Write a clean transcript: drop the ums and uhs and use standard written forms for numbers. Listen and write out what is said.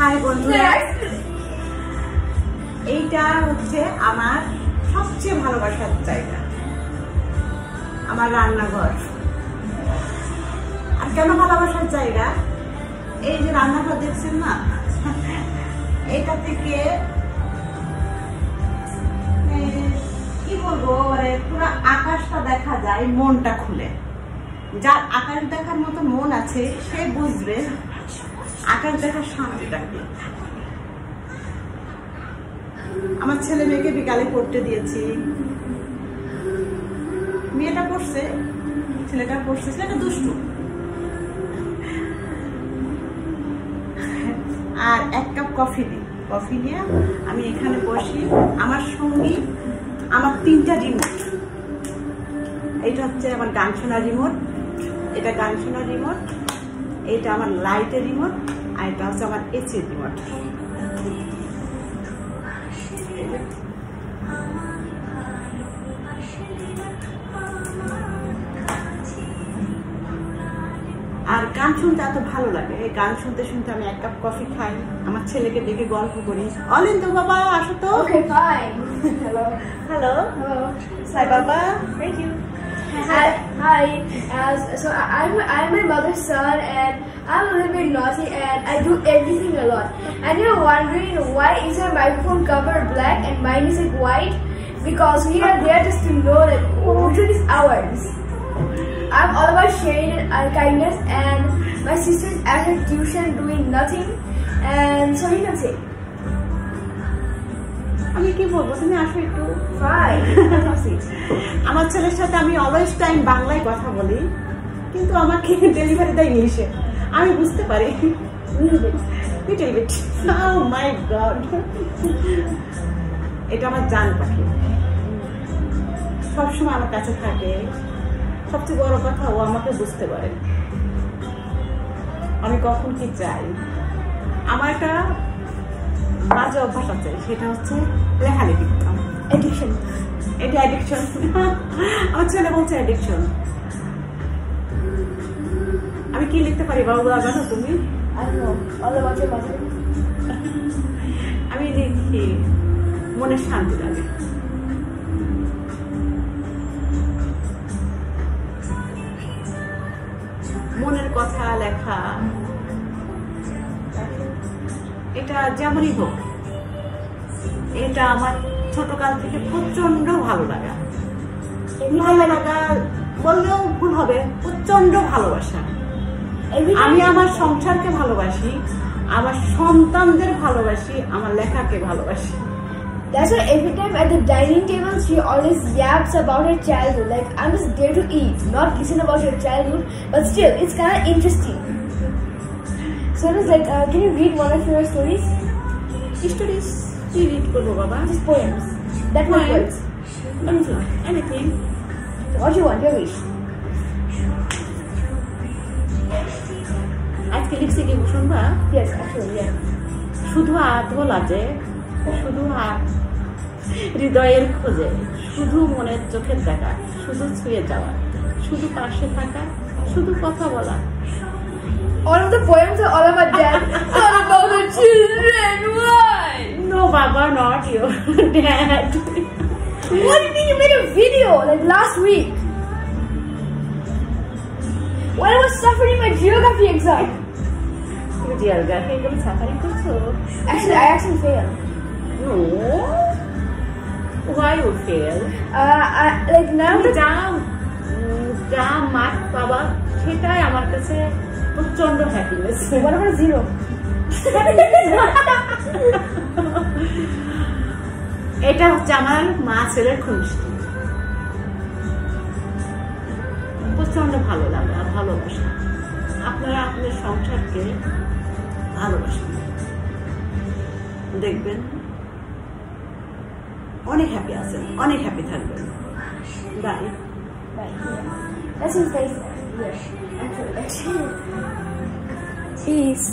High বন্ধুরা, এইটা হচ্ছে আমার সবচেয়ে ভালোবাসার জায়গা, আমার রান্নাঘর। আর কেন ভালোবাসার জায়গা? এই যে রান্নাঘর দেখছেন না, এটা থেকে কি বলবো, পুরো আকাশটা দেখা যায় মনটা খুলে। যার আকাশ দেখার মতো মন আছে সে বুঝবে আকাশ দেখার শান্তিটা কি। আমার ছেলে মেয়েকে বিকালে পড়তে দিয়েছি, মেয়েটা পড়ছে, ছেলেটা পড়ছে, ছেলেটা দুষ্টু। আর এক কাপ কফি দিই, কফি নিয়ে আমি এখানে বসি। আমার সঙ্গী আমার 3টা রিমোট। এইটা হচ্ছে আমার গান শোনার রিমোট, এটা গান শোনার রিমোট, এটা আমার লাইটের রিমোট, আর এটা হচ্ছে আমার এসির রিমোট। আর গান শুনতে এত ভালো লাগে, এই গান শুনতে শুনতে আমি এক কাপ কফি খাই, আমার ছেলেকে দেখে গল্প করি। অলিন্দু বাবা আসো তো। Okay, fine. Hello. Hello, Hello. সাই বাবা। Thank you. Hi. So I'm my mother's son, and I'm a little bit naughty, and I do everything a lot. And you're wondering why is our microphone cover black and mine is like white? Because we are there just to know that which one is ours. I'm all about sharing and kindness, and my sister's at her tuition doing nothing, and so you can say. আমি কি বলবো, তুমি আসো একটু। Fine. আমার ছেলের সাথে আমি অলওয়েজ টাইম বাংলায় কথা বলি, কিন্তু আমাকে ডেলিভারি দেয় ইংলিশে। আমি বুঝতে পারি little bit. Oh my God, এটা আমার জান পাখি, সবসময় আমার কাছে থাকে। সবচেয়ে বড় কথা, ও আমাকে বুঝতে পারে আমি কখন কি চাই। আমার একটা বাজে অভ্যাস আছে, সেটা হচ্ছে লেখালেখি। Addiction. এটা অ্যাডিকশন। আমার ছেলে বলছে অ্যাডিকশন। আমি কি লিখতে পারি বাবা, জানো তুমি? I don't know. All about your mother. আমি লিখি মনে শান্তি লাগে। মনের কথা লেখা, এটা যেমনই হোক, এটা আমার ছোটকাল থেকে প্রচন্ড ভালো লাগা। ভালো লাগা বললেও ভুল হবে, প্রচন্ড ভালোবাসা। আমি আমার সংসারকে ভালোবাসি, আমার সন্তানদের ভালোবাসি, আমার লেখাকে ভালোবাসি। That's why every time at the dining table she always yaps about her childhood. Like, I'm just there to eat, not listen about your childhood, but still, it's kind of interesting. So it was like, can you read one of your stories? Stories? কি read করবো বাবা? Just poems. That one works. Anything. What you want, your wish. আজকে লিখছি কি শুনবা? Yes, actually, yeah. শুধু আধো লাজে, শুধু হৃদয়ের খোঁজে, শুধু মনের চোখের দেখা, শুধু ছুঁয়ে যাওয়া, শুধু পাশে থাকা, শুধু কথা বলা। All of the poems are all about dad. All about the children. Why? No, Baba, not your dad. What do you mean you made a video like last week? When I was suffering my geography exam. Geography exam suffering করছো? Actually, I actually failed. No. Why you fail? Like now the যা mark পাবা সেটাই আমার কাছে প্রচন্ড happiness. What about 0? এটা হচ্ছে আমার মা ছেলের খুনসুটি, প্রচন্ড ভালো লাগা, ভালোবাসা। আপনারা আপনাদের সংসারকে ভালোবাসেন, দেখবেন অনেক হ্যাপি আছেন, অনেক হ্যাপি থাকবেন। By. That seems nice. Yeah, actually. Peace.